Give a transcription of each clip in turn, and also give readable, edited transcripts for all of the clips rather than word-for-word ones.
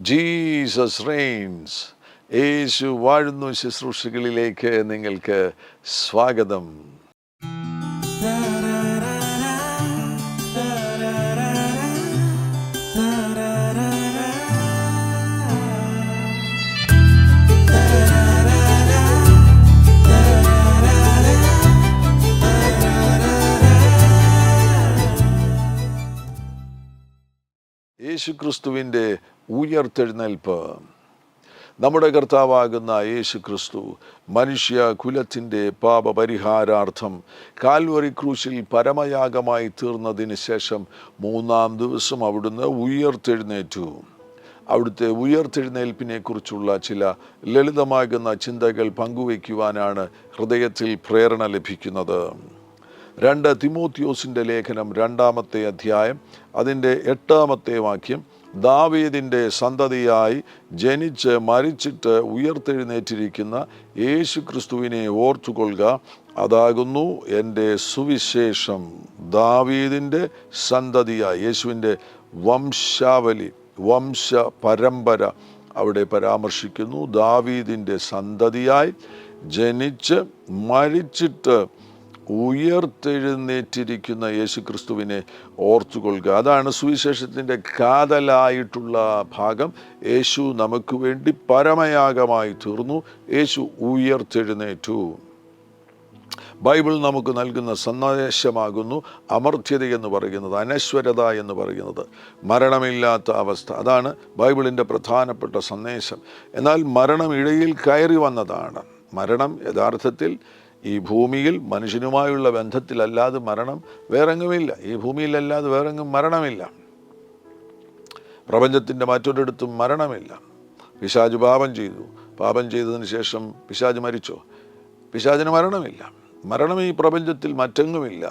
Jesus Reigns. യേശു വാഴുന്നു ശുശ്രൂഷകളിലേക്ക് നിങ്ങൾക്ക് സ്വാഗതം. യേശുക്രിസ്തുവിൻ്റെ ഉയർത്തെഴുന്നേൽപ്പ്. നമ്മുടെ കർത്താവാകുന്ന യേശു ക്രിസ്തു മനുഷ്യ കുലത്തിൻ്റെ പാപപരിഹാരാർത്ഥം കാൽവറി ക്രൂശിൽ പരമയാഗമായി തീർന്നതിന് ശേഷം 3-ാം ദിവസം അവിടുന്ന് ഉയർത്തെഴുന്നേറ്റു. അവിടുത്തെ ഉയർത്തെഴുന്നേൽപ്പിനെ കുറിച്ചുള്ള ചില ലളിതമാകുന്ന ചിന്തകൾ പങ്കുവയ്ക്കുവാനാണ് ഹൃദയത്തിൽ പ്രേരണ ലഭിക്കുന്നത്. 2 തിമോത്തിയോസിൻ്റെ ലേഖനം 2-ാമത്തെ അധ്യായം അതിൻ്റെ 8-ാമത്തെ വാക്യം, ദാവീദിൻ്റെ സന്തതിയായി ജനിച്ച് മരിച്ചിട്ട് ഉയർത്തെഴുന്നേറ്റിരിക്കുന്ന യേശു ക്രിസ്തുവിനെ ഓർത്തുകൊള്ളുക, അതാകുന്നു എൻ്റെ സുവിശേഷം. ദാവീദിൻ്റെ സന്തതിയായി, യേശുവിൻ്റെ വംശാവലി, വംശ പരമ്പര അവിടെ പരാമർശിക്കുന്നു. ദാവീദിൻ്റെ സന്തതിയായി ജനിച്ച് മരിച്ചിട്ട് ഉയർത്തെഴുന്നേറ്റിരിക്കുന്ന യേശു ക്രിസ്തുവിനെ ഓർത്തുകൊള്ളുക. അതാണ് സുവിശേഷത്തിൻ്റെ കാതലായിട്ടുള്ള ഭാഗം. യേശു നമുക്ക് വേണ്ടി പരമയാഗമായി തീർന്നു. യേശു ഉയർത്തെഴുന്നേറ്റു. ബൈബിൾ നമുക്ക് നൽകുന്ന സന്ദേശമാകുന്നു അമർത്യത എന്ന് പറയുന്നത്, അനശ്വരത എന്ന് പറയുന്നത്, മരണമില്ലാത്ത അവസ്ഥ. അതാണ് ബൈബിളിൻ്റെ പ്രധാനപ്പെട്ട സന്ദേശം. എന്നാൽ മരണം ഇടയിൽ കയറി വന്നതാണ്. മരണം യഥാർത്ഥത്തിൽ ഈ ഭൂമിയിൽ മനുഷ്യനുമായുള്ള ബന്ധത്തിലല്ലാതെ മരണം വേറെങ്ങുമില്ല. ഈ ഭൂമിയിലല്ലാതെ വേറെങ്ങും മരണമില്ല. പ്രപഞ്ചത്തിൻ്റെ മറ്റൊരിടത്തും മരണമില്ല. പിശാച് പാപം ചെയ്തു. പാപം ചെയ്തതിന് ശേഷം പിശാച് മരിച്ചോ? പിശാചിന് മരണമില്ല. മരണം ഈ പ്രപഞ്ചത്തിൽ മറ്റെങ്ങുമില്ല.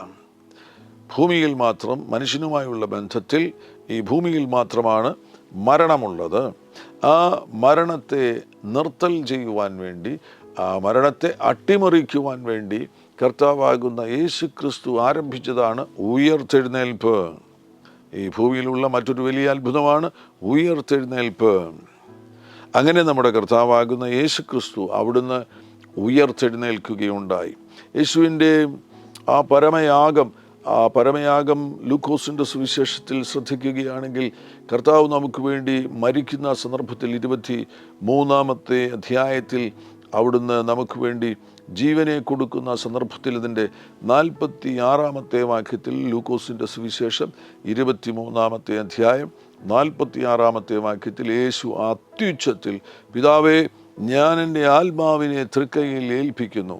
ഭൂമിയിൽ മാത്രം, മനുഷ്യനുമായുള്ള ബന്ധത്തിൽ ഈ ഭൂമിയിൽ മാത്രമാണ് മരണമുള്ളത്. ആ മരണത്തെ നിർത്തൽ ചെയ്യുവാൻ വേണ്ടി, ആ മരണത്തെ അട്ടിമറിക്കുവാൻ വേണ്ടി കർത്താവാകുന്ന യേശു ക്രിസ്തു ആരംഭിച്ചതാണ് ഉയർത്തെഴുന്നേൽപ്പ്. ഈ ഭൂമിയിലുള്ള മറ്റൊരു വലിയ അത്ഭുതമാണ് ഉയർത്തെഴുന്നേൽപ്പ്. അങ്ങനെ നമ്മുടെ കർത്താവാകുന്ന യേശു ക്രിസ്തു അവിടുന്ന് ഉയർത്തെഴുന്നേൽക്കുകയുണ്ടായി. യേശുവിൻ്റെ ആ പരമയാഗം ലൂക്കോസിൻ്റെ സുവിശേഷത്തിൽ ശ്രദ്ധിക്കുകയാണെങ്കിൽ കർത്താവ് നമുക്ക് വേണ്ടി മരിക്കുന്ന സന്ദർഭത്തിൽ 23-ാമത്തെ അധ്യായത്തിൽ അവിടുന്ന് നമുക്ക് വേണ്ടി ജീവനെ കൊടുക്കുന്ന സന്ദർഭത്തിൽ ഇതിൻ്റെ 46-ാമത്തെ വാക്യത്തിൽ, ലൂക്കോസിൻ്റെ സുവിശേഷം 23-ാമത്തെ അധ്യായം 46-ാമത്തെ വാക്യത്തിൽ യേശു അത്യുച്ചത്തിൽ, പിതാവേ, ഞാൻ എൻ്റെ ആത്മാവിനെ തൃക്കൈയിൽ ഏൽപ്പിക്കുന്നു,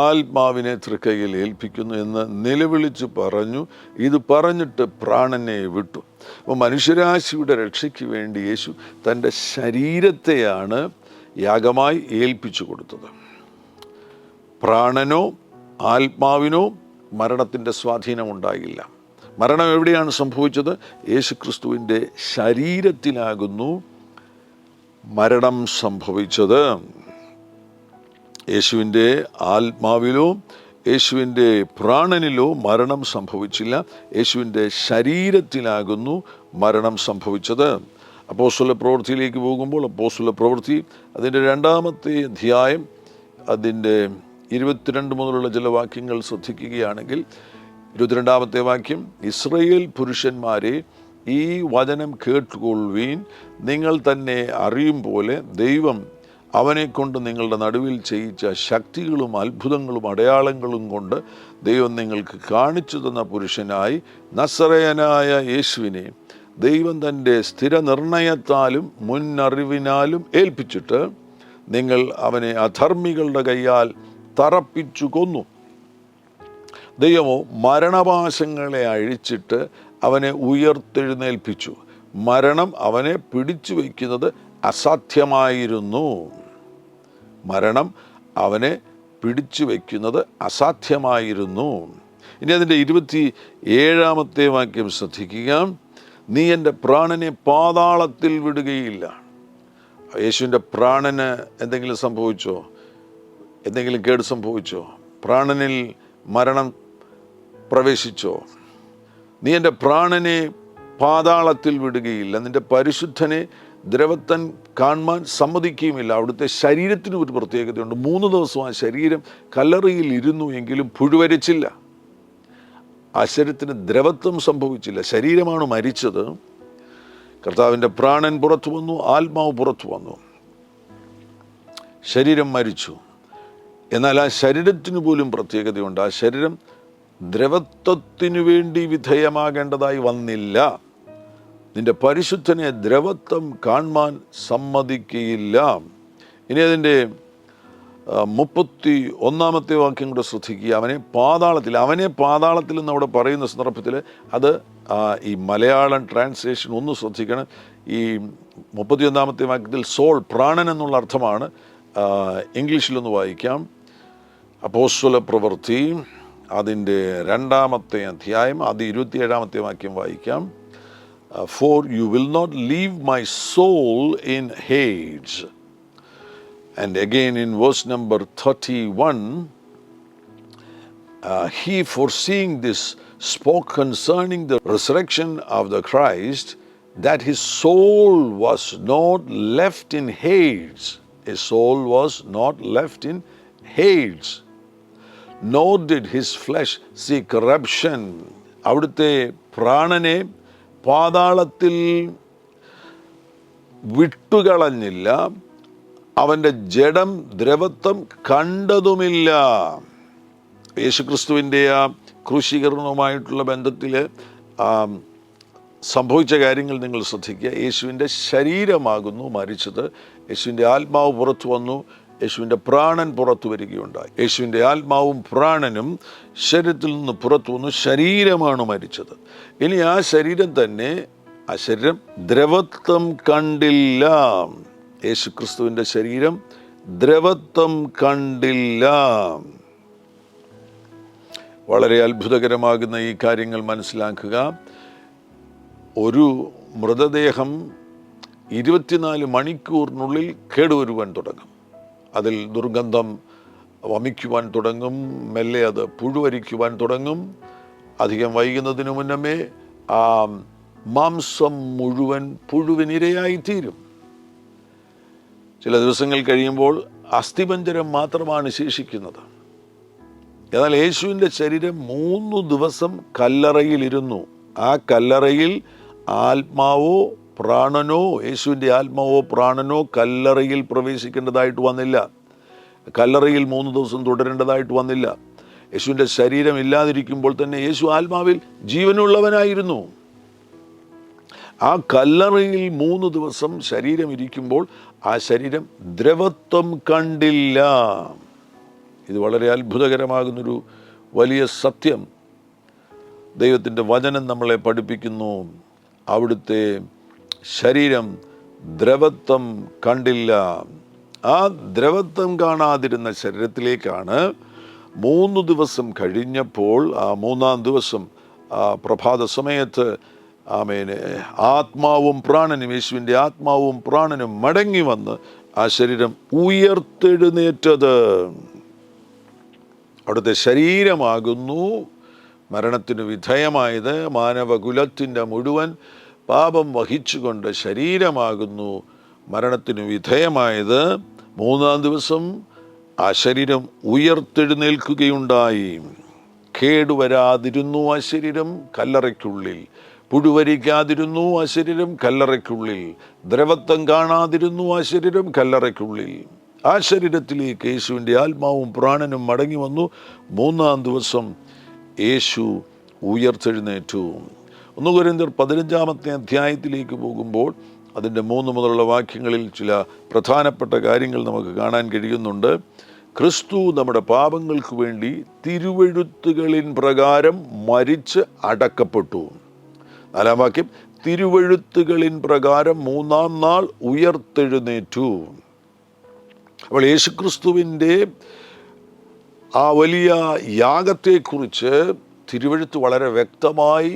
ആത്മാവിനെ തൃക്കൈയിൽ ഏൽപ്പിക്കുന്നു എന്ന് നിലവിളിച്ച് പറഞ്ഞു. ഇത് പറഞ്ഞിട്ട് പ്രാണനെ വിട്ടു. അപ്പോൾ മനുഷ്യരാശിയുടെ രക്ഷയ്ക്ക് വേണ്ടി യേശു തൻ്റെ ശരീരത്തെയാണ് യാഗമായി ഏൽപ്പിച്ചു കൊടുത്തത്. പ്രാണനോ ആത്മാവിനോ മരണത്തിൻ്റെ സ്വാധീനമുണ്ടായില്ല. മരണം എവിടെയാണ് സംഭവിച്ചത്? യേശുക്രിസ്തുവിൻ്റെ ശരീരത്തിലാകുന്നു മരണം സംഭവിച്ചത്. യേശുവിൻ്റെ ആത്മാവിലോ യേശുവിൻ്റെ പ്രാണനിലോ മരണം സംഭവിച്ചില്ല. യേശുവിൻ്റെ ശരീരത്തിലാകുന്നു മരണം സംഭവിച്ചത്. അപ്പോസ്തല പ്രവൃത്തിയിലേക്ക് പോകുമ്പോൾ, അപ്പോസ്തല പ്രവൃത്തി അതിൻ്റെ 2-ാമത്തെ അധ്യായം അതിൻ്റെ 22 മുതലുള്ള ചില വാക്യങ്ങൾ ശ്രദ്ധിക്കുകയാണെങ്കിൽ, 22-ാമത്തെ വാക്യം, ഇസ്രായേൽ പുരുഷന്മാരെ, ഈ വചനം കേട്ടുകൊള്ളുവീൻ. നിങ്ങൾ തന്നെ അറിയും പോലെ ദൈവം അവനെക്കൊണ്ട് നിങ്ങളുടെ നടുവിൽ ചെയ്യിച്ച ശക്തികളും അത്ഭുതങ്ങളും അടയാളങ്ങളും കൊണ്ട് ദൈവം നിങ്ങൾക്ക് കാണിച്ചു തന്ന പുരുഷനായി നസറയനായ യേശുവിനെ ദൈവം തൻ്റെ സ്ഥിരനിർണയത്താലും മുന്നറിവിനാലും ഏൽപ്പിച്ചിട്ട് നിങ്ങൾ അവനെ അധർമ്മികളുടെ കയ്യാൽ തറപ്പിച്ചു കൊന്നു. ദൈവമോ മരണപാശങ്ങളെ അഴിച്ചിട്ട് അവനെ ഉയർത്തെഴുന്നേൽപ്പിച്ചു. മരണം അവനെ പിടിച്ചു വയ്ക്കുന്നത് അസാധ്യമായിരുന്നു. മരണം അവനെ പിടിച്ചു വയ്ക്കുന്നത് അസാധ്യമായിരുന്നു. ഇനി അതിൻ്റെ 27-ാമത്തെ വാക്യം ശ്രദ്ധിക്കുക. നീ എൻ്റെ പ്രാണനെ പാതാളത്തിൽ വിടുകയില്ല. യേശുവിൻ്റെ പ്രാണന് എന്തെങ്കിലും സംഭവിച്ചോ? എന്തെങ്കിലും കേട് സംഭവിച്ചോ? പ്രാണനിൽ മരണം പ്രവേശിച്ചോ? നീ എൻ്റെ പ്രാണനെ പാതാളത്തിൽ വിടുകയില്ല, നിന്റെ പരിശുദ്ധനെ ദ്രവത്തൻ കാണുവാൻ സമ്മതിക്കുകയുമില്ല. അവിടുത്തെ ശരീരത്തിന് ഒരു പ്രത്യേകതയുണ്ട്. 3 ദിവസം ആ ശരീരം കല്ലറയിൽ ഇരുന്നു എങ്കിലും പുഴുവരിച്ചില്ല. ആ ശരീരത്തിന് ദ്രവത്വം സംഭവിച്ചില്ല. ശരീരമാണ് മരിച്ചത്. കർത്താവിൻ്റെ പ്രാണൻ പുറത്തു വന്നു, ആത്മാവ് പുറത്തു വന്നു, ശരീരം മരിച്ചു. എന്നാൽ ആ ശരീരത്തിന് പോലും പ്രത്യേകതയുണ്ട്. ആ ശരീരം ദ്രവത്വത്തിനു വേണ്ടി വിധേയമാകേണ്ടതായി വന്നില്ല. നിന്റെ പരിശുദ്ധനെ ദ്രവത്വം കാണുവാൻ സമ്മതിക്കുകയില്ല. ഇനി അതിൻ്റെ 31 വാക്യം കൂടെ ശ്രദ്ധിക്കുക. അവനെ പാതാളത്തിൽ എന്ന് അവിടെ പറയുന്ന സന്ദർഭത്തിൽ അത് ഈ മലയാളം ട്രാൻസ്ലേഷൻ ഒന്ന് ശ്രദ്ധിക്കണം. ഈ 31 വാക്യത്തിൽ സോൾ, പ്രാണൻ എന്നുള്ള അർത്ഥമാണ്. ഇംഗ്ലീഷിലൊന്ന് വായിക്കാം. അപ്പോസ്തല പ്രവൃത്തി അതിൻ്റെ 2-ാമത്തെ അധ്യായം 27 വാക്യം വായിക്കാം. For you will not leave my soul in Hades. And again in verse number 31, he foreseeing this spoke concerning the resurrection of the Christ, that his soul was not left in Hades. His soul was not left in Hades. Nor did his flesh see corruption. അവിടുത്തെ പ്രാണനെ പാതാളത്തിൽ വിട്ടുകളഞ്ഞില്ല, അവൻ്റെ ജഡം ദ്രവത്വം കണ്ടതുമില്ല. യേശുക്രിസ്തുവിൻ്റെ ആ ക്രൂശീകരണവുമായിട്ടുള്ള ബന്ധത്തിൽ സംഭവിച്ച കാര്യങ്ങൾ നിങ്ങൾ ശ്രദ്ധിക്കുക. യേശുവിൻ്റെ ശരീരമാകുന്നു മരിച്ചത്, യേശുവിൻ്റെ ആത്മാവ് പുറത്തു വന്നു, യേശുവിൻ്റെ പ്രാണൻ പുറത്തു വരികയുണ്ടായി. യേശുവിൻ്റെ ആത്മാവും പ്രാണനും ശരീരത്തിൽ നിന്ന് പുറത്തു വന്നു, ശരീരമാണ് മരിച്ചത്. ഇനി ആ ശരീരം തന്നെ, ആ ശരീരം ദ്രവത്വം കണ്ടില്ല. യേശുക്രിസ്തുവിൻ്റെ ശരീരം ദ്രവത്വം കണ്ടില്ല. വളരെ അത്ഭുതകരമാകുന്ന ഈ കാര്യങ്ങൾ മനസ്സിലാക്കുക. ഒരു മൃതദേഹം 24 മണിക്കൂറിനുള്ളിൽ കേടുവരുവാൻ തുടങ്ങും. അതിൽ ദുർഗന്ധം വമിക്കുവാൻ തുടങ്ങും, മെല്ലെ അത് പുഴുവരിക്കുവാൻ തുടങ്ങും. അധികം വൈകുന്നതിന് മുന്നമേ ആ മാംസം മുഴുവൻ പുഴുവിനിരയായിത്തീരും. ചില ദിവസങ്ങൾ കഴിയുമ്പോൾ അസ്ഥിപഞ്ജരം മാത്രമാണ് ശേഷിക്കുന്നത്. എന്നാൽ യേശുവിൻ്റെ ശരീരം 3 ദിവസം കല്ലറയിലിരുന്നു. ആ കല്ലറയിൽ ആത്മാവോ പ്രാണനോ, യേശുവിൻ്റെ ആത്മാവോ പ്രാണനോ കല്ലറയിൽ പ്രവേശിക്കേണ്ടതായിട്ട് വന്നില്ല. കല്ലറയിൽ 3 ദിവസം തുടരേണ്ടതായിട്ട് വന്നില്ല. യേശുവിൻ്റെ ശരീരം ഇല്ലാതിരിക്കുമ്പോൾ തന്നെ യേശു ആത്മാവിൽ ജീവനുള്ളവനായിരുന്നു. ആ കല്ലറയിൽ 3 ദിവസം ശരീരം ഇരിക്കുമ്പോൾ ആ ശരീരം ദ്രവത്വം കണ്ടില്ല. ഇത് വളരെ അത്ഭുതകരമാകുന്നൊരു വലിയ സത്യം ദൈവത്തിൻ്റെ വചനം നമ്മളെ പഠിപ്പിക്കുന്നു. അവിടുത്തെ ശരീരം ദ്രവത്വം കണ്ടില്ല. ആ ദ്രവത്വം കാണാതിരുന്ന ശരീരത്തിലേക്കാണ് 3 ദിവസം കഴിഞ്ഞപ്പോൾ, ആ 3-ാം ദിവസം പ്രഭാത സമയത്ത് ആത്മാവും പ്രാണനും, യേശുവിൻ്റെ ആത്മാവും പ്രാണനും മടങ്ങി വന്ന് ആ ശരീരം ഉയർത്തെഴുന്നേറ്റത്. അവിടുത്തെ ശരീരമാകുന്നു മരണത്തിന് വിധേയമായത്. മാനവകുലത്തിൻ്റെ മുഴുവൻ പാപം വഹിച്ചുകൊണ്ട് ശരീരമാകുന്നു മരണത്തിന് വിധേയമായത്. 3-ാം ദിവസം ആ ശരീരം ഉയർത്തെഴുന്നേൽക്കുകയുണ്ടായി. കേടുവരാതിരുന്നു ആ ശരീരം കല്ലറയ്ക്കുള്ളിൽ, പുഴുവരിക്കാതിരുന്നു ആ ശരീരം കല്ലറയ്ക്കുള്ളിൽ, ദ്രവത്വം കാണാതിരുന്നു ആ ശരീരം കല്ലറയ്ക്കുള്ളിൽ. ആ ശരീരത്തിലേക്ക് യേശുവിൻ്റെ ആത്മാവും പ്രാണനും മടങ്ങി വന്നു. 3-ാം ദിവസം യേശു ഉയർത്തെഴുന്നേറ്റു. 1 കൊരിന്ത്യർ 15-ാമത്തെ അധ്യായത്തിലേക്ക് പോകുമ്പോൾ അതിൻ്റെ 3 മുതലുള്ള വാക്യങ്ങളിൽ ചില പ്രധാനപ്പെട്ട കാര്യങ്ങൾ നമുക്ക് കാണാൻ കഴിയുന്നുണ്ട്. ക്രിസ്തു നമ്മുടെ പാപങ്ങൾക്ക് വേണ്ടി തിരുവെഴുത്തുകളിൻ പ്രകാരം മരിച്ച് അടക്കപ്പെട്ടു. 4-ാം വാക്യം, തിരുവെഴുത്തുകളിൻ പ്രകാരം 3-ാം നാൾ ഉയർത്തെഴുന്നേറ്റു. അപ്പോൾ യേശുക്രിസ്തുവിൻ്റെ ആ വലിയ യാഗത്തെക്കുറിച്ച് തിരുവെഴുത്ത് വളരെ വ്യക്തമായി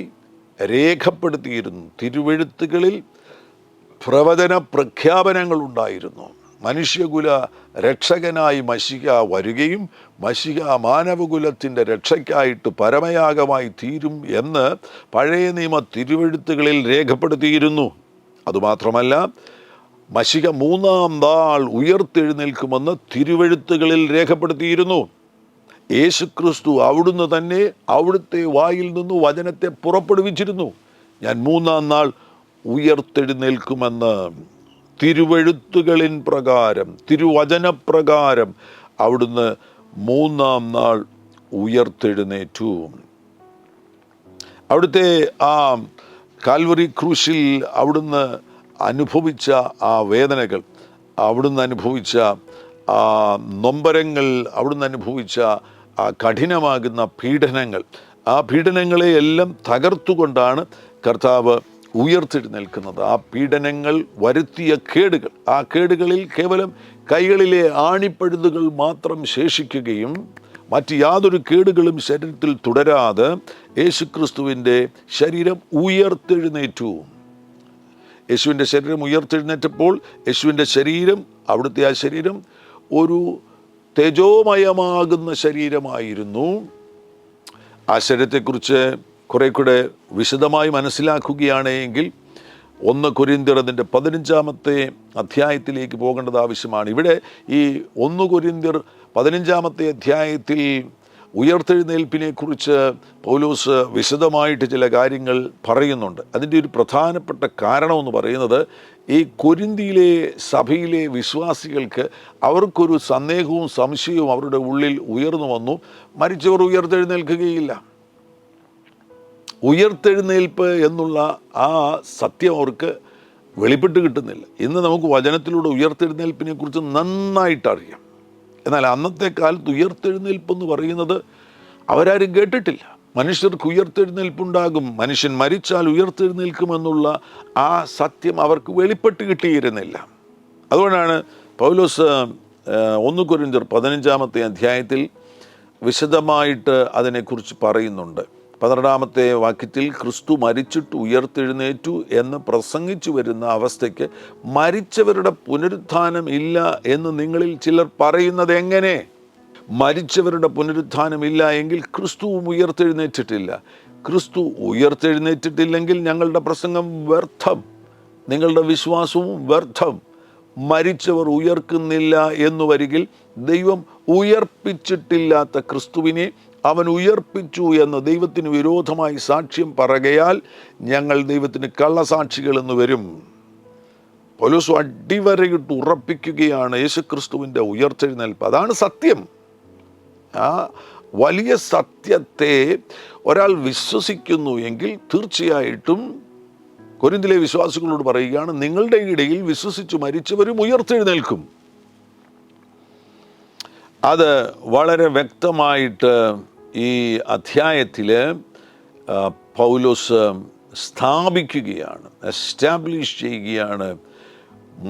രേഖപ്പെടുത്തിയിരുന്നു. തിരുവെഴുത്തുകളിൽ പ്രവചന പ്രഖ്യാപനങ്ങൾ ഉണ്ടായിരുന്നു. മനുഷ്യകുല രക്ഷകനായി മശിഹ വരികയും മശിഹ മാനവകുലത്തിൻ്റെ രക്ഷയ്ക്കായിട്ട് പരമയാഗമായി തീരും എന്ന് പഴയ നിയമ തിരുവെഴുത്തുകളിൽ രേഖപ്പെടുത്തിയിരുന്നു. അതുമാത്രമല്ല, മശിഹ 3-ാം നാൾ ഉയർത്തെഴുന്നേൽക്കുമെന്ന് തിരുവെഴുത്തുകളിൽ രേഖപ്പെടുത്തിയിരുന്നു. യേശുക്രിസ്തു അവിടുന്ന് തന്നെ അവിടുത്തെ വായിൽ നിന്ന് വചനത്തെ പുറപ്പെടുവിച്ചിരുന്നു. ഞാൻ 3-ാം നാൾ ഉയർത്തെഴുന്നേൽക്കുമെന്ന് തിരുവെഴുത്തുകളിൻ പ്രകാരം, തിരുവചനപ്രകാരം അവിടുന്ന് 3-ാം നാൾ ഉയർത്തെഴുന്നേറ്റു. അവിടുത്തെ ആ കാൽവറി ക്രൂശിൽ അവിടുന്ന് അനുഭവിച്ച ആ വേദനകൾ, അവിടുന്ന് അനുഭവിച്ച ആ നൊമ്പരങ്ങൾ, അവിടുന്ന് അനുഭവിച്ച ആ കഠിനമാകുന്ന പീഡനങ്ങൾ, ആ പീഡനങ്ങളെയെല്ലാം തകർത്തുകൊണ്ടാണ് കർത്താവ് ഉയർത്തെഴുന്നേൽക്കുന്നത്. ആ പീഡനങ്ങൾ വരുത്തിയ കേടുകൾ, ആ കേടുകളിൽ കേവലം കൈകളിലെ ആണിപ്പഴുതുകൾ മാത്രം ശേഷിക്കുകയും മറ്റ് യാതൊരു കേടുകളും ശരീരത്തിൽ തുടരാതെ യേശുക്രിസ്തുവിൻ്റെ ശരീരം ഉയർത്തെഴുന്നേറ്റു. യേശുവിൻ്റെ ശരീരം ഉയർത്തെഴുന്നേറ്റപ്പോൾ യേശുവിൻ്റെ ശരീരം, അവിടുത്തെ ആ ശരീരം ഒരു തേജോമയമാകുന്ന ശരീരമായിരുന്നു. ആ ശരീരത്തെക്കുറിച്ച് കുറെ കൂടെ വിശദമായി മനസ്സിലാക്കുകയാണെങ്കിൽ 1 കൊരിന്ത്യർ അതിൻ്റെ 15-ാമത്തെ അധ്യായത്തിലേക്ക് പോകേണ്ടത് ആവശ്യമാണ്. ഇവിടെ ഈ 1 കൊരിന്ത്യർ 15-ാമത്തെ അധ്യായത്തിൽ ഉയർത്തെഴുന്നേൽപ്പിനെ കുറിച്ച് പൗലോസ് വിശദമായിട്ട് ചില കാര്യങ്ങൾ പറയുന്നുണ്ട്. അതിൻ്റെ ഒരു പ്രധാനപ്പെട്ട കാരണമെന്ന് പറയുന്നത്, ഈ കൊരിന്തിയിലെ സഭയിലെ വിശ്വാസികൾക്ക് അവർക്കൊരു സന്ദേഹവും സംശയവും അവരുടെ ഉള്ളിൽ ഉയർന്നു വന്നു. മരിച്ചവർ ഉയർത്തെഴുന്നേൽക്കുകയില്ല. ഉയർത്തെഴുന്നേൽപ്പ് എന്നുള്ള ആ സത്യം അവർക്ക് വെളിപ്പെട്ട് കിട്ടുന്നില്ല. ഇന്ന് നമുക്ക് വചനത്തിലൂടെ ഉയർത്തെഴുന്നേൽപ്പിനെ കുറിച്ച് നന്നായിട്ടറിയാം. എന്നാൽ അന്നത്തെ കാലത്ത് ഉയർത്തെഴുന്നേൽപ്പെന്ന് പറയുന്നത് അവരാരും കേട്ടിട്ടില്ല. മനുഷ്യർക്ക് ഉയർത്തെഴുന്നേൽപ്പുണ്ടാകും, മനുഷ്യൻ മരിച്ചാൽ ഉയർത്തെഴുന്നേൽക്കുമെന്നുള്ള ആ സത്യം അവർക്ക് വെളിപ്പെട്ട് കിട്ടിയിരുന്നില്ല. അതുകൊണ്ടാണ് പൗലോസ് 1 കൊരിന്ത്യർ 15-ാമത്തെ അധ്യായത്തിൽ വിശദമായിട്ട് അതിനെക്കുറിച്ച് പറയുന്നുണ്ട്. 12-ാമത്തെ വാക്യത്തിൽ ക്രിസ്തു മരിച്ചിട്ട് ഉയർത്തെഴുന്നേറ്റു എന്ന് പ്രസംഗിച്ചു വരുന്ന അവസ്ഥയ്ക്ക് മരിച്ചവരുടെ പുനരുത്ഥാനം ഇല്ല എന്ന് നിങ്ങളിൽ ചിലർ പറയുന്നത് എങ്ങനെ? മരിച്ചവരുടെ പുനരുത്ഥാനം ഇല്ല എങ്കിൽ ക്രിസ്തുവും ഉയർത്തെഴുന്നേറ്റിട്ടില്ല. ക്രിസ്തു ഉയർത്തെഴുന്നേറ്റിട്ടില്ലെങ്കിൽ ഞങ്ങളുടെ പ്രസംഗം വ്യർത്ഥം, നിങ്ങളുടെ വിശ്വാസവും വ്യർത്ഥം. മരിച്ചവർ ഉയർക്കുന്നില്ല എന്നു വരികിൽ ദൈവം ഉയർപ്പിച്ചിട്ടില്ലാത്ത ക്രിസ്തുവിനെ അവൻ ഉയർപ്പിച്ചു എന്ന് ദൈവത്തിന് വിരോധമായി സാക്ഷ്യം പറയുകയാൽ ഞങ്ങൾ ദൈവത്തിന് കള്ളസാക്ഷികൾ എന്ന് വരും. പൗലോസ് അടിവരയിട്ട് ഉറപ്പിക്കുകയാണ് യേശുക്രിസ്തുവിൻ്റെ ഉയർത്തെഴുന്നേൽപ്പ്. അതാണ് സത്യം. ആ വലിയ സത്യത്തെ ഒരാൾ വിശ്വസിക്കുന്നു എങ്കിൽ തീർച്ചയായിട്ടും കൊരിന്തിലെ വിശ്വാസികളോട് പറയുകയാണ്, നിങ്ങളുടെ ഇടയിൽ വിശ്വസിച്ചു മരിച്ചവരും ഉയർത്തെഴുന്നേൽക്കും. അത് വളരെ വ്യക്തമായിട്ട് ഈ അധ്യായത്തിൽ പൗലോസ് സ്ഥാപിക്കുകയാണ്, എസ്റ്റാബ്ലിഷ് ചെയ്യുകയാണ്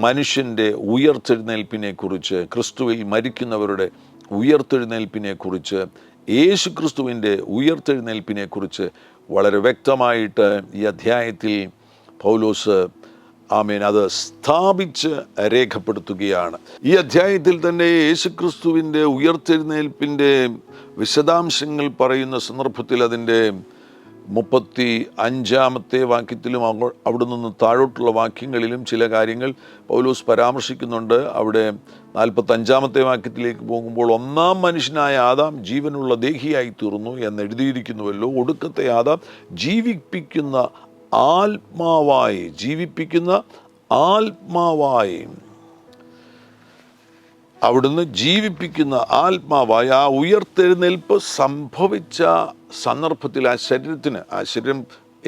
മനുഷ്യൻ്റെ ഉയർത്തെഴുന്നേൽപ്പിനെ കുറിച്ച്, ക്രിസ്തുവിൽ മരിക്കുന്നവരുടെ ഉയർത്തെഴുന്നേൽപ്പിനെ കുറിച്ച്, യേശു ക്രിസ്തുവിൻ്റെ ഉയർത്തെഴുന്നേൽപ്പിനെ കുറിച്ച് വളരെ വ്യക്തമായിട്ട് ഈ അധ്യായത്തിൽ പൗലോസ് അത് സ്ഥാപിച്ച് രേഖപ്പെടുത്തുകയാണ്. ഈ അധ്യായത്തിൽ തന്നെ യേശുക്രിസ്തുവിൻ്റെ ഉയർത്തെഴുന്നേൽപ്പിൻ്റെ വിശദാംശങ്ങൾ പറയുന്ന സന്ദർഭത്തിൽ അതിൻ്റെ 35-ാമത്തെ വാക്യത്തിലും അവിടെ നിന്ന് താഴോട്ടുള്ള വാക്യങ്ങളിലും ചില കാര്യങ്ങൾ പൗലോസ് പരാമർശിക്കുന്നുണ്ട്. അവിടെ 45-ാമത്തെ വാക്യത്തിലേക്ക് പോകുമ്പോൾ 1-ാം മനുഷ്യനായ ആദാം ജീവനുള്ള ദേഹിയായി തീർന്നു എന്ന് എഴുതിയിരിക്കുന്നുവല്ലോ. ഒടുക്കത്തെ ആദാം ജീവിപ്പിക്കുന്ന ആത്മാവായി അവിടുന്ന് ജീവിപ്പിക്കുന്ന ആത്മാവായി ആ ഉയർത്തെഴുന്നേൽപ്പ് സംഭവിച്ച സന്ദർഭത്തിൽ ആ ശരീരം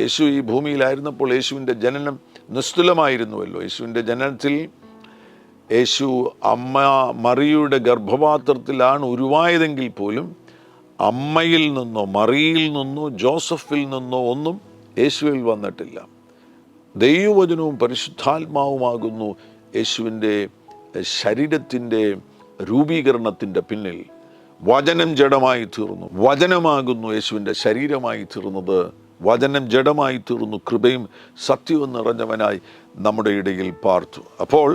യേശു ഈ ഭൂമിയിലായിരുന്നപ്പോൾ യേശുവിൻ്റെ ജനനം നിസ്തുലമായിരുന്നുവല്ലോ. യേശുവിൻ്റെ ജനനത്തിൽ യേശു അമ്മ മറിയയുടെ ഗർഭപാത്രത്തിലാണ് ഉരുവായതെങ്കിൽ പോലും അമ്മയിൽ നിന്നോ മറിയയിൽ നിന്നോ ജോസഫിൽ നിന്നോ ഒന്നും യേശുവിൽ വന്നിട്ടില്ല. ദൈവവചനവും പരിശുദ്ധാത്മാവുമാകുന്നു യേശുവിൻ്റെ ശരീരത്തിൻ്റെ രൂപീകരണത്തിൻ്റെ പിന്നിൽ. വചനം ജഡമായി തീർന്നു, വചനമാകുന്നു യേശുവിൻ്റെ ശരീരമായി തീർന്നത്. വചനം ജഡമായി തീർന്നു, കൃപയും സത്യവും നിറഞ്ഞവനായി നമ്മുടെ ഇടയിൽ പാർത്തു. അപ്പോൾ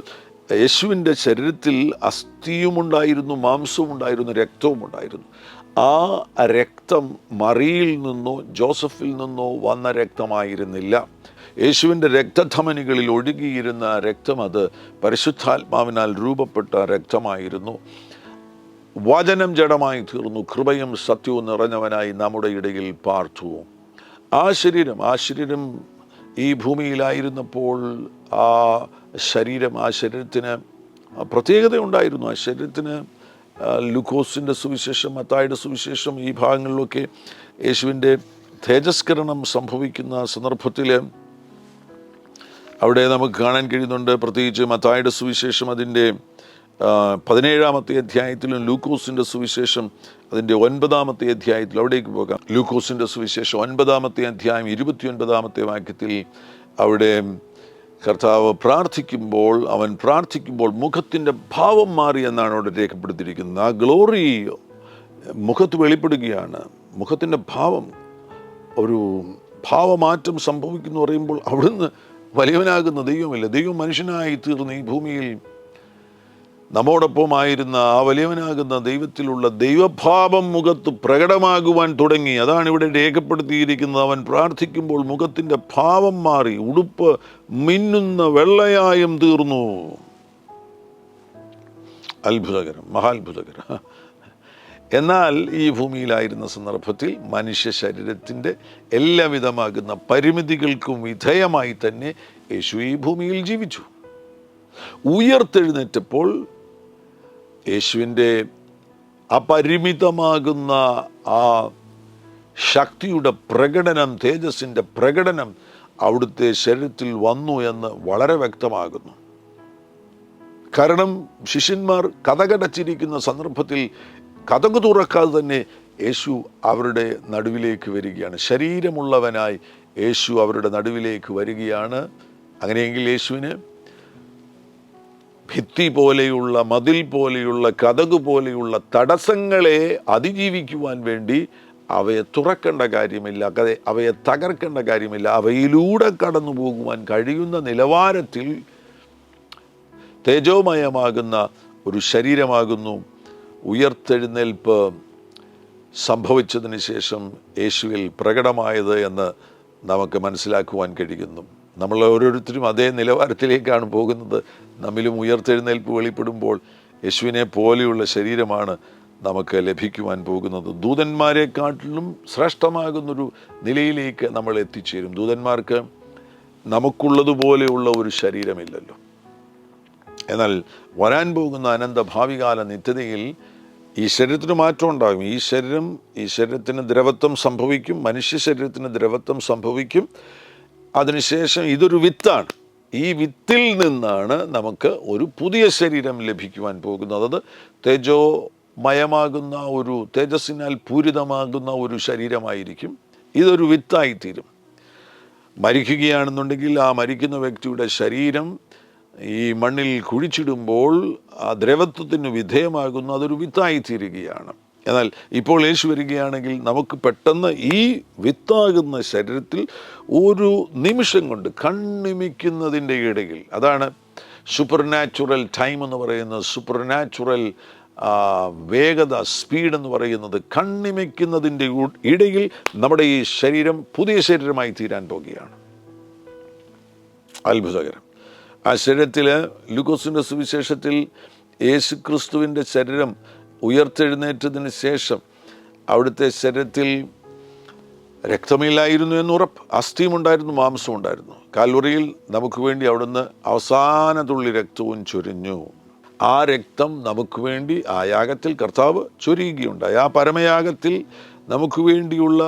യേശുവിൻ്റെ ശരീരത്തിൽ അസ്ഥിയുമുണ്ടായിരുന്നു, മാംസവുമുണ്ടായിരുന്നു, രക്തവുമുണ്ടായിരുന്നു. ആ രക്തം മറിയിൽ നിന്നോ ജോസഫിൽ നിന്നോ വന്ന രക്തമായിരുന്നില്ല. യേശുവിൻ്റെ രക്തധമനികളിൽ ഒഴുകിയിരുന്ന രക്തം അത് പരിശുദ്ധാത്മാവിനാൽ രൂപപ്പെട്ട രക്തമായിരുന്നു. വചനം ജഡമായി തീർന്നു, കൃപയും സത്യവും നിറഞ്ഞവനായി നമ്മുടെ ഇടയിൽ പാർത്തു. ആ ശരീരം ഈ ഭൂമിയിലായിരുന്നപ്പോൾ ആ ശരീരത്തിന് പ്രത്യേകതയുണ്ടായിരുന്നു. ആ ശരീരത്തിന് ലൂക്കോസിൻ്റെ സുവിശേഷം, മത്തായിയുടെ സുവിശേഷം, ഈ ഭാഗങ്ങളിലൊക്കെ യേശുവിൻ്റെ തേജസ്കരണം സംഭവിക്കുന്ന സന്ദർഭത്തിൽ അവിടെ നമുക്ക് കാണാൻ കഴിയുന്നുണ്ട്. പ്രത്യേകിച്ച് മത്തായിയുടെ സുവിശേഷം അതിൻ്റെ 17-ാമത്തെ അധ്യായത്തിലും ലൂക്കോസിൻ്റെ സുവിശേഷം അതിൻ്റെ 9-ാമത്തെ അധ്യായത്തിലും, അവിടേക്ക് പോകാം. ലൂക്കോസിൻ്റെ സുവിശേഷം 9-ാമത്തെ അധ്യായം 29-ാമത്തെ വാക്യത്തിൽ അവിടെ കർത്താവ് അവൻ പ്രാർത്ഥിക്കുമ്പോൾ മുഖത്തിൻ്റെ ഭാവം മാറി എന്നാണ് അവിടെ രേഖപ്പെടുത്തിയിരിക്കുന്നത്. ആ ഗ്ലോറി മുഖത്ത് വെളിപ്പെടുകയാണ്. മുഖത്തിൻ്റെ ഒരു ഭാവമാറ്റം സംഭവിക്കുന്നു പറയുമ്പോൾ അവിടുന്ന് വലിയവനാകുന്ന ദൈവമില്ല. ദൈവം മനുഷ്യനായി തീർന്ന് ഈ ഭൂമിയിൽ നമ്മോടൊപ്പമായിരുന്ന ആ വലിയവനാകുന്ന ദൈവത്തിലുള്ള ദൈവഭാവം മുഖത്ത് പ്രകടമാകുവാൻ തുടങ്ങി. അതാണ് ഇവിടെ രേഖപ്പെടുത്തിയിരിക്കുന്നത്. അവൻ പ്രാർത്ഥിക്കുമ്പോൾ മുഖത്തിൻ്റെ ഭാവം മാറി, ഉടുപ്പ് മിന്നുന്ന വെള്ളയായും തീർന്നു. അത്ഭുതകരം, മഹാത്ഭുതകരം. എന്നാൽ ഈ ഭൂമിയിലായിരുന്ന സന്ദർഭത്തിൽ മനുഷ്യ ശരീരത്തിൻ്റെ എല്ലാവിധമാകുന്ന പരിമിതികൾക്കും വിധേയമായി തന്നെ യേശു ഈ ഭൂമിയിൽ ജീവിച്ചു. ഉയർത്തെഴുന്നേറ്റപ്പോൾ യേശുവിൻ്റെ അപരിമിതമാകുന്ന ആ ശക്തിയുടെ പ്രകടനം, തേജസ്സിൻ്റെ പ്രകടനം അവിടുത്തെ ശരീരത്തിൽ വന്നു എന്ന് വളരെ വ്യക്തമാകുന്നു. കാരണം ശിഷ്യന്മാർ കതകടച്ചിരിക്കുന്ന സന്ദർഭത്തിൽ കതക് തുറക്കാതെ തന്നെ യേശു അവരുടെ നടുവിലേക്ക് വരികയാണ്. ശരീരമുള്ളവനായി യേശു അവരുടെ നടുവിലേക്ക് വരികയാണ്. അങ്ങനെയെങ്കിൽ യേശുവിന് ഭിത്തി പോലെയുള്ള, മതിൽ പോലെയുള്ള, കതക് പോലെയുള്ള തടസ്സങ്ങളെ അതിജീവിക്കുവാൻ വേണ്ടി അവയെ തുറക്കേണ്ട കാര്യമില്ല, അവയെ തകർക്കേണ്ട കാര്യമില്ല. അവയിലൂടെ കടന്നു പോകുവാൻ കഴിയുന്ന നിലവാരത്തിൽ തേജോമയമാകുന്ന ഒരു ശരീരമാകുന്നു ഉയർത്തെഴുന്നേൽപ്പ് സംഭവിച്ചതിന് ശേഷം യേശുവിൽ പ്രകടമായത് എന്ന് നമുക്ക് മനസ്സിലാക്കുവാൻ കഴിയുന്നു. നമ്മൾ ഓരോരുത്തരും അതേ നിലവാരത്തിലേക്കാണ് പോകുന്നത്. നമ്മിലും ഉയർത്തെഴുന്നേൽപ്പ് വെളിപ്പെടുമ്പോൾ യേശുവിനെ പോലെയുള്ള ശരീരമാണ് നമുക്ക് ലഭിക്കുവാൻ പോകുന്നത്. ദൂതന്മാരെക്കാട്ടിലും ശ്രേഷ്ഠമാകുന്നൊരു നിലയിലേക്ക് നമ്മൾ എത്തിച്ചേരും. ദൂതന്മാർക്ക് നമുക്കുള്ളതുപോലെയുള്ള ഒരു ശരീരമില്ലല്ലോ. എന്നാൽ വരാൻ പോകുന്ന അനന്ത ഭാവികാല നിത്യതയിൽ ഈ ശരീരത്തിന് മാറ്റം ഉണ്ടാകും. ഈ ശരീരത്തിന് ദ്രവത്വം സംഭവിക്കും, മനുഷ്യ ശരീരത്തിന് ദ്രവത്വം സംഭവിക്കും. അതിനുശേഷം ഇതൊരു വിത്താണ്. ഈ വിത്തിൽ നിന്നാണ് നമുക്ക് ഒരു പുതിയ ശരീരം ലഭിക്കുവാൻ പോകുന്നത്. അത് തേജോമയമാകുന്ന ഒരു തേജസ്സിനാൽ പൂരിതമാകുന്ന ഒരു ശരീരമായിരിക്കും. ഇതൊരു വിത്തായിത്തീരും. മരിക്കുകയാണെന്നുണ്ടെങ്കിൽ ആ മരിക്കുന്ന വ്യക്തിയുടെ ശരീരം ഈ മണ്ണിൽ കുഴിച്ചിടുമ്പോൾ ആ ദ്രവത്വത്തിന് വിധേയമാകുന്ന അതൊരു വിത്തായിത്തീരുകയാണ്. എന്നാൽ ഇപ്പോൾ യേശു വരികയാണെങ്കിൽ നമുക്ക് പെട്ടെന്ന് ഈ വിത്താകുന്ന ശരീരത്തിൽ ഒരു നിമിഷം കൊണ്ട് കണ്ണിമിക്കുന്നതിൻ്റെ ഇടയിൽ, അതാണ് സൂപ്പർ നാച്ചുറൽ ടൈം എന്ന് പറയുന്നത്, സൂപ്പർ നാച്ചുറൽ വേഗത, സ്പീഡ് എന്ന് പറയുന്നത്, കണ്ണിമിക്കുന്നതിൻ്റെ ഇടയിൽ നമ്മുടെ ഈ ശരീരം പുതിയ ശരീരമായി തീരാൻ പോകുകയാണ്. അത്ഭുതകരം. ആ ശരീരത്തിൽ ലൂക്കോസിൻ്റെ സുവിശേഷത്തിൽ യേശു ക്രിസ്തുവിൻ്റെ ശരീരം ഉയർത്തെഴുന്നേറ്റതിന് ശേഷം അവിടുത്തെ ശരീരത്തിൽ രക്തമില്ലായിരുന്നു എന്നുറപ്പ്. അസ്ഥിയുമുണ്ടായിരുന്നു, മാംസമുണ്ടായിരുന്നു. കാൽവറിയിൽ നമുക്ക് വേണ്ടി അവിടുന്ന് അവസാന തുള്ളി രക്തവും ചൊരിഞ്ഞു. ആ രക്തം നമുക്ക് വേണ്ടി ആ യാഗത്തിൽ കർത്താവ് ചൊരിയുകയുണ്ടായി. ആ പരമയാഗത്തിൽ നമുക്ക് വേണ്ടിയുള്ള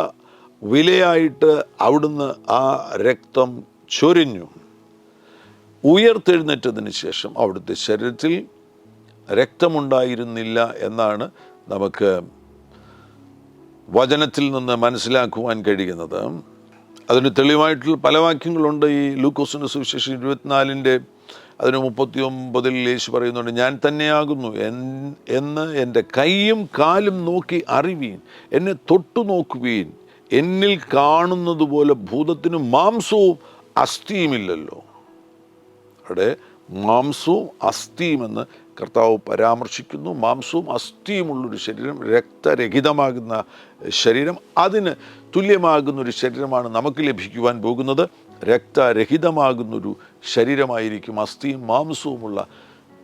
വിലയായിട്ട് അവിടുന്ന് ആ രക്തം ചൊരിഞ്ഞു. ഉയർത്തെഴുന്നേറ്റതിന് ശേഷം അവിടുത്തെ ശരീരത്തിൽ രക്തമുണ്ടായിരുന്നില്ല എന്നാണ് നമുക്ക് വചനത്തിൽ നിന്ന് മനസ്സിലാക്കുവാൻ കഴിയുന്നത്. അതിന് തെളിവായിട്ടുള്ള പല വാക്യങ്ങളുണ്ട്. ഈ ലൂക്കോസിൻ്റെ സുവിശേഷം 24-ന്റെ 39 യേശു പറയുന്നുണ്ട്, ഞാൻ തന്നെയാകുന്നു എന്ന് എൻ്റെ കൈയും കാലും നോക്കി അറിവീൻ, എന്നെ തൊട്ടു നോക്കുവീൻ, എന്നിൽ കാണുന്നത് പോലെ ഭൂതത്തിന് മാംസവും അസ്ഥിയുമില്ലല്ലോ. അവിടെ മാംസവും അസ്ഥിയുമെന്ന് കർത്താവ് പരാമർശിക്കുന്നു. മാംസവും അസ്ഥിയുമുള്ളൊരു ശരീരം, രക്തരഹിതമാകുന്ന ശരീരം, അതിന് തുല്യമാകുന്നൊരു ശരീരമാണ് നമുക്ക് ലഭിക്കുവാൻ പോകുന്നത്. രക്തരഹിതമാകുന്നൊരു ശരീരമായിരിക്കും, അസ്ഥിയും മാംസവുമുള്ള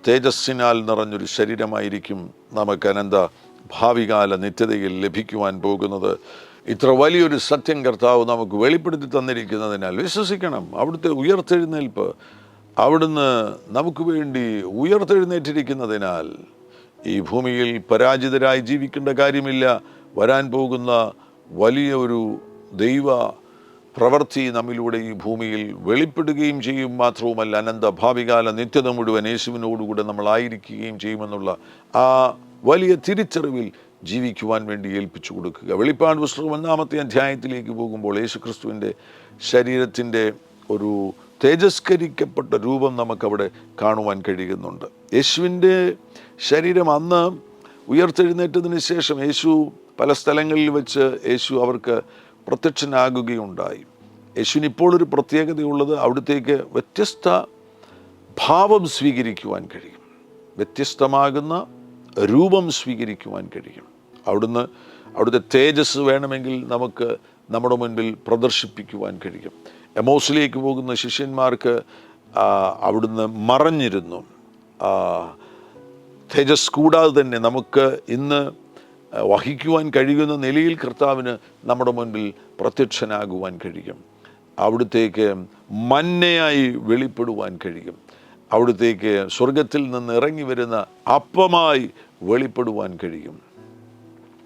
തേജസ്സിനാൽ നിറഞ്ഞൊരു ശരീരമായിരിക്കും നമുക്ക് അനന്ത ഭാവികാല നിത്യതയിൽ ലഭിക്കുവാൻ പോകുന്നത്. ഇത്ര വലിയൊരു സത്യം കർത്താവ് നമുക്ക് വെളിപ്പെടുത്തി തന്നിരിക്കുന്നതിനാൽ വിശ്വസിക്കണം. അവിടുത്തെ ഉയർത്തെഴുന്നേൽപ്പ് അവിടുന്ന് നമുക്ക് വേണ്ടി ഉയർത്തെഴുന്നേറ്റിരിക്കുന്നതിനാൽ ഈ ഭൂമിയിൽ പരാജിതരായി ജീവിക്കേണ്ട കാര്യമില്ല. വരാൻ പോകുന്ന വലിയ ഒരു ദൈവ പ്രവൃത്തി നമ്മിലൂടെ ഈ ഭൂമിയിൽ വെളിപ്പെടുകയും ചെയ്യും. മാത്രവുമല്ല, അനന്ത ഭാവികാല നിത്യത മുഴുവൻ യേശുവിനോടുകൂടെ നമ്മളായിരിക്കുകയും ചെയ്യുമെന്നുള്ള ആ വലിയ തിരിച്ചറിവിൽ ജീവിക്കുവാൻ വേണ്ടി ഏൽപ്പിച്ചു കൊടുക്കുക. വെളിപ്പാട് പുസ്തകം 1-ാമത്തെ അധ്യായത്തിലേക്ക് പോകുമ്പോൾ യേശുക്രിസ്തുവിൻ്റെ ശരീരത്തിൻ്റെ ഒരു തേജസ്കരിക്കപ്പെട്ട രൂപം നമുക്കവിടെ കാണുവാൻ കഴിയുന്നുണ്ട്. യേശുവിൻ്റെ ശരീരം അന്ന് ഉയർത്തെഴുന്നേറ്റതിന് ശേഷം യേശു പല സ്ഥലങ്ങളിൽ വെച്ച് യേശു അവർക്ക് പ്രത്യക്ഷനാകുകയുണ്ടായി. യേശുവിന് ഇപ്പോൾ ഒരു പ്രത്യേകതയുള്ളത്, അവിടുത്തേക്ക് വ്യത്യസ്ത ഭാവം സ്വീകരിക്കുവാൻ കഴിയും, വ്യത്യസ്തമാകുന്ന രൂപം സ്വീകരിക്കുവാൻ കഴിയും. അവിടുത്തെ തേജസ് വേണമെങ്കിൽ നമുക്ക് നമ്മുടെ മുൻപിൽ പ്രദർശിപ്പിക്കുവാൻ കഴിയും. എമോസിലേക്ക് പോകുന്ന ശിഷ്യന്മാർക്ക് അവിടുന്ന് മറഞ്ഞിരുന്നു. തേജസ് കൂടാതെ തന്നെ നമുക്ക് ഇന്ന് വഹിക്കുവാൻ കഴിയുന്ന നിലയിൽ കർത്താവിന് നമ്മുടെ മുൻപിൽ പ്രത്യക്ഷനാകുവാൻ കഴിയും. അവിടുത്തേക്ക് മന്നയായി വെളിപ്പെടുവാൻ കഴിയും. അവിടുത്തേക്ക് സ്വർഗത്തിൽ നിന്ന് ഇറങ്ങി വരുന്ന അപ്പമായി വെളിപ്പെടുവാൻ കഴിയും.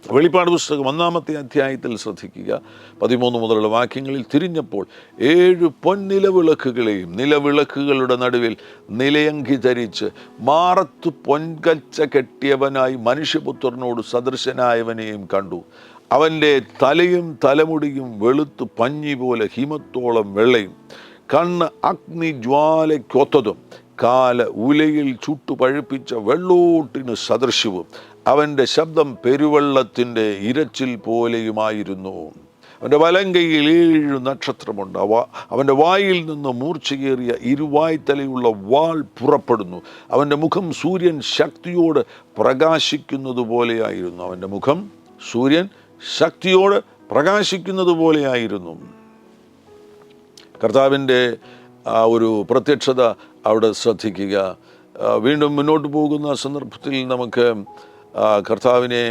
വെളിപ്പാട് പുസ്തകം 1-ാമത്തെ അധ്യായത്തിൽ ശ്രദ്ധിക്കുക, 13 മുതലുള്ള വാക്യങ്ങളിൽ, തിരിഞ്ഞപ്പോൾ 7 പൊൻനിലവിളക്കുകളെയും നിലവിളക്കുകളുടെ നടുവിൽ നിലയങ്കി ധരിച്ച് മാറത്ത് പൊൻകച്ച കെട്ടിയവനായി മനുഷ്യപുത്രനോട് സദൃശനായവനെയും കണ്ടു. അവൻ്റെ തലയും തലമുടിയും വെളുത്തു പഞ്ഞി പോലെ ഹിമത്തോളം വെള്ളയും, കണ്ണ് അഗ്നിജ്വാലയ്ക്കൊത്തതും, കാല് ഉലയിൽ ചുട്ടു പഴുപ്പിച്ച വെള്ളോട്ടിന് സദൃശ്യവും, അവൻ്റെ ശബ്ദം പെരുവെള്ളത്തിൻ്റെ ഇരച്ചിൽ പോലെയുമായിരുന്നു. അവൻ്റെ വലങ്കയിൽ 7 നക്ഷത്രമുണ്ട്. അവൻ്റെ വായിൽ നിന്ന് മൂർച്ചയേറിയ ഇരുവായ്ത്തലയുള്ള വാൾ പുറപ്പെടുന്നു. അവൻ്റെ മുഖം സൂര്യൻ ശക്തിയോട് പ്രകാശിക്കുന്നത് പോലെയായിരുന്നു. അവൻ്റെ മുഖം സൂര്യൻ ശക്തിയോട് പ്രകാശിക്കുന്നത് പോലെയായിരുന്നു. കർത്താവിൻ്റെ ആ ഒരു പ്രത്യക്ഷത അവിടെ ശ്രദ്ധിക്കുക. വീണ്ടും മുന്നോട്ട് പോകുന്ന സന്ദർഭത്തിൽ നമുക്ക് കർത്താവിനെ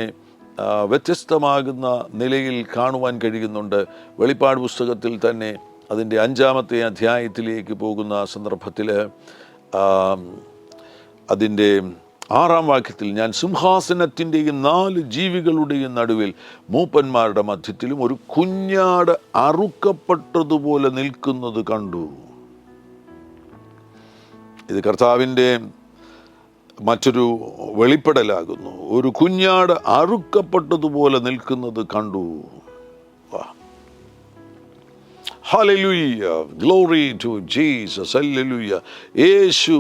വ്യത്യസ്തമാകുന്ന നിലയിൽ കാണുവാൻ കഴിയുന്നുണ്ട്. വെളിപ്പാട് പുസ്തകത്തിൽ തന്നെ അതിൻ്റെ 5-ാമത്തെ അധ്യായത്തിലേക്ക് പോകുന്ന സന്ദർഭത്തിൽ അതിൻ്റെ 6-ാം വാക്യത്തിൽ, ഞാൻ സിംഹാസനത്തിൻ്റെയും 4 ജീവികളുടെയും നടുവിൽ മൂപ്പന്മാരുടെ മധ്യത്തിലും ഒരു കുഞ്ഞാട് അറുക്കപ്പെട്ടതുപോലെ നിൽക്കുന്നത് കണ്ടു. ഇത് കർത്താവിൻ്റെ മറ്റൊരു വെളിപ്പെടലാകുന്നു. ഒരു കുഞ്ഞാട് അറുക്കപ്പെട്ടതുപോലെ നിൽക്കുന്നത് കണ്ടു. Hallelujah, glory to Jesus, hallelujah. യേശു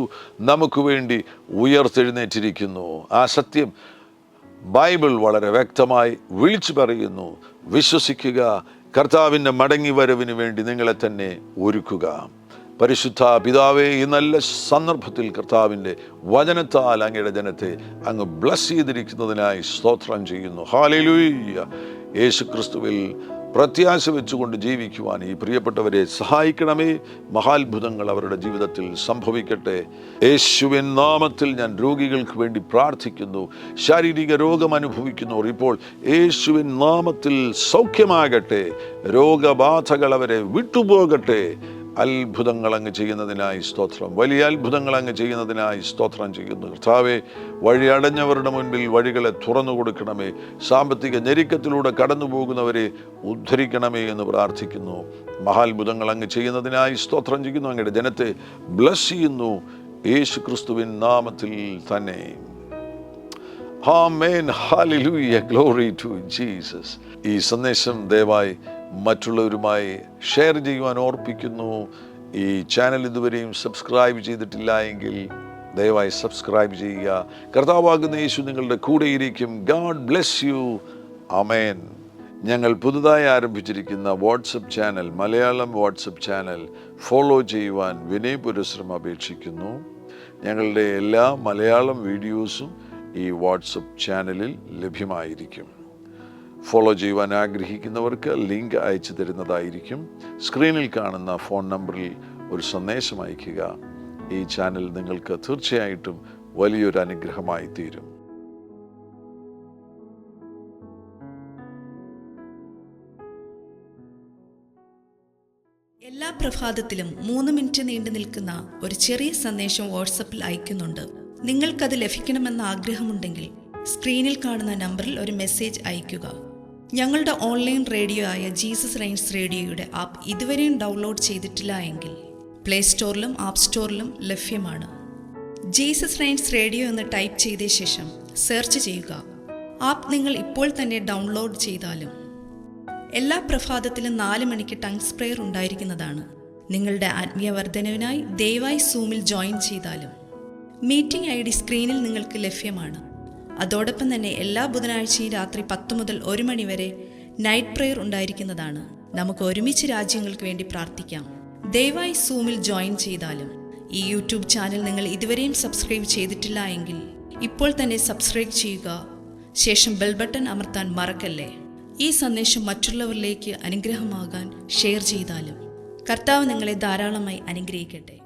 നമുക്ക് വേണ്ടി ഉയർത്തെഴുന്നേറ്റിരിക്കുന്നു. ആ സത്യം ബൈബിൾ വളരെ വ്യക്തമായി വിളിച്ചു പറയുന്നു. വിശ്വസിക്കുക. കർത്താവിൻ്റെ മടങ്ങി വരവിന് വേണ്ടി നിങ്ങളെ തന്നെ ഒരുക്കുക. പരിശുദ്ധ പിതാവേ, ഈ നല്ല സന്ദർഭത്തിൽ കർത്താവിൻ്റെ വചനത്താൽ അങ്ങയുടെ ജനത്തെ അങ്ങ് ബ്ലസ് ചെയ്തിരിക്കുന്നതിനായി സ്തോത്രം ചെയ്യുന്നു. ഹല്ലേലൂയ. യേശു ക്രിസ്തുവിൽ പ്രത്യാശ വെച്ചുകൊണ്ട് ജീവിക്കുവാൻ ഈ പ്രിയപ്പെട്ടവരെ സഹായിക്കണമേ. മഹാത്ഭുതങ്ങൾ അവരുടെ ജീവിതത്തിൽ സംഭവിക്കട്ടെ. യേശുവിൻ നാമത്തിൽ ഞാൻ രോഗികൾക്ക് വേണ്ടി പ്രാർത്ഥിക്കുന്നു. ശാരീരിക രോഗം അനുഭവിക്കുന്നവർ ഇപ്പോൾ യേശുവിൻ നാമത്തിൽ സൗഖ്യമാകട്ടെ. രോഗബാധകൾ അവരെ വിട്ടുപോകട്ടെ. അത്ഭുതങ്ങൾ അങ്ങ് ചെയ്യുന്നതിനായി സ്തോത്രം. വലിയ അത്ഭുതങ്ങൾ അങ്ങ് ചെയ്യുന്നതിനായി സ്തോത്രം ചെയ്യുന്നു. കർത്താവേ, വഴി അടഞ്ഞവരുടെ മുൻപിൽ വഴികളെ തുറന്നു കൊടുക്കണമേ. സാമ്പത്തിക ഞെരുക്കത്തിലൂടെ കടന്നു പോകുന്നവരെ ഉദ്ധരിക്കണമേ എന്ന് പ്രാർത്ഥിക്കുന്നു. മഹാത്ഭുതങ്ങൾ അങ്ങ് ചെയ്യുന്നതിനായി സ്തോത്രം ചെയ്യുന്നു. അങ്ങയുടെ ജനത്തെ ബ്ലസ് ചെയ്യുന്നു യേശു ക്രിസ്തുവിൻ നാമത്തിൽ തന്നെ. ആമേൻ, ഹല്ലേലൂയ, ഗ്ലോറി ടു ജീസസ്. ഈ സന്ദേശം ദയവായി മറ്റുള്ളവരുമായി ഷെയർ ചെയ്യുവാൻ ഓർപ്പിക്കുന്നു. ഈ ചാനൽ ഇതുവരെയും സബ്സ്ക്രൈബ് ചെയ്തിട്ടില്ല എങ്കിൽ ദയവായി സബ്സ്ക്രൈബ് ചെയ്യുക. കർത്താവാകുന്ന യേശു നിങ്ങളുടെ കൂടെയിരിക്കും. God bless you. ആമേൻ. ഞങ്ങൾ പുതുതായി ആരംഭിച്ചിരിക്കുന്ന WhatsApp channel, Malayalam WhatsApp channel follow ചെയ്യുവാൻ വിനയപുരസ്സരം അപേക്ഷിക്കുന്നു. ഞങ്ങളുടെ എല്ലാ മലയാളം വീഡിയോസും ഈ വാട്സപ്പ് ചാനലിൽ ലഭ്യമായിരിക്കും. ഫോളോ ചെയ്യുവാൻ ആഗ്രഹിക്കുന്നവർക്ക് ലിങ്ക് അയച്ചു തരുന്നതായിരിക്കും. സ്ക്രീനിൽ കാണുന്ന ഫോൺ നമ്പറിൽ ഒരു സന്ദേശം അയയ്ക്കുക. ഈ ചാനൽ നിങ്ങൾക്ക് തീർച്ചയായിട്ടും വലിയൊരു അനുഗ്രഹമായി തീരും. എല്ലാ പ്രഭാതത്തിലും 3 മിനിറ്റ് നീണ്ടു നിൽക്കുന്ന ഒരു ചെറിയ സന്ദേശം വാട്സപ്പിൽ അയക്കുന്നുണ്ട്. നിങ്ങൾക്കത് ലഭിക്കണമെന്ന ആഗ്രഹമുണ്ടെങ്കിൽ സ്ക്രീനിൽ കാണുന്ന നമ്പറിൽ ഒരു മെസ്സേജ് അയയ്ക്കുക. ഞങ്ങളുടെ ഓൺലൈൻ റേഡിയോ ആയ ജീസസ് റെയിൻസ് റേഡിയോയുടെ ആപ്പ് ഇതുവരെയും ഡൗൺലോഡ് ചെയ്തിട്ടില്ല എങ്കിൽ പ്ലേ സ്റ്റോറിലും ആപ്പ് സ്റ്റോറിലും ലഭ്യമാണ്. ജീസസ് റെയിൻസ് റേഡിയോ എന്ന് ടൈപ്പ് ചെയ്ത ശേഷം സെർച്ച് ചെയ്യുക. ആപ്പ് നിങ്ങൾ ഇപ്പോൾ തന്നെ ഡൗൺലോഡ് ചെയ്താലും എല്ലാ പ്രഭാതത്തിലും 4 മണിക്ക് ടങ്സ് പ്രെയർ ഉണ്ടായിരിക്കുന്നതാണ്. നിങ്ങളുടെ ആത്മീയ വർധനവിനായി ദയവായി സൂമിൽ ജോയിൻ ചെയ്താലും മീറ്റിംഗ് ID സ്ക്രീനിൽ നിങ്ങൾക്ക് ലഭ്യമാണ്. അതോടൊപ്പം തന്നെ എല്ലാ ബുധനാഴ്ചയും രാത്രി 10 മുതൽ 1 മണി വരെ നൈറ്റ് പ്രെയർ ഉണ്ടായിരിക്കുന്നതാണ്. നമുക്ക് ഒരുമിച്ച് രാജ്യങ്ങൾക്ക് വേണ്ടി പ്രാർത്ഥിക്കാം. ദയവായി സൂമിൽ ജോയിൻ ചെയ്താലും ഈ യൂട്യൂബ് ചാനൽ നിങ്ങൾ ഇതുവരെയും സബ്സ്ക്രൈബ് ചെയ്തിട്ടില്ല എങ്കിൽ ഇപ്പോൾ തന്നെ സബ്സ്ക്രൈബ് ചെയ്യുക. ശേഷം ബെൽ ബട്ടൺ അമർത്താൻ മറക്കല്ലേ. ഈ സന്ദേശം മറ്റുള്ളവരിലേക്ക് അനുഗ്രഹമാകാൻ ഷെയർ ചെയ്താലും കർത്താവ് നിങ്ങളെ ധാരാളമായി അനുഗ്രഹിക്കട്ടെ.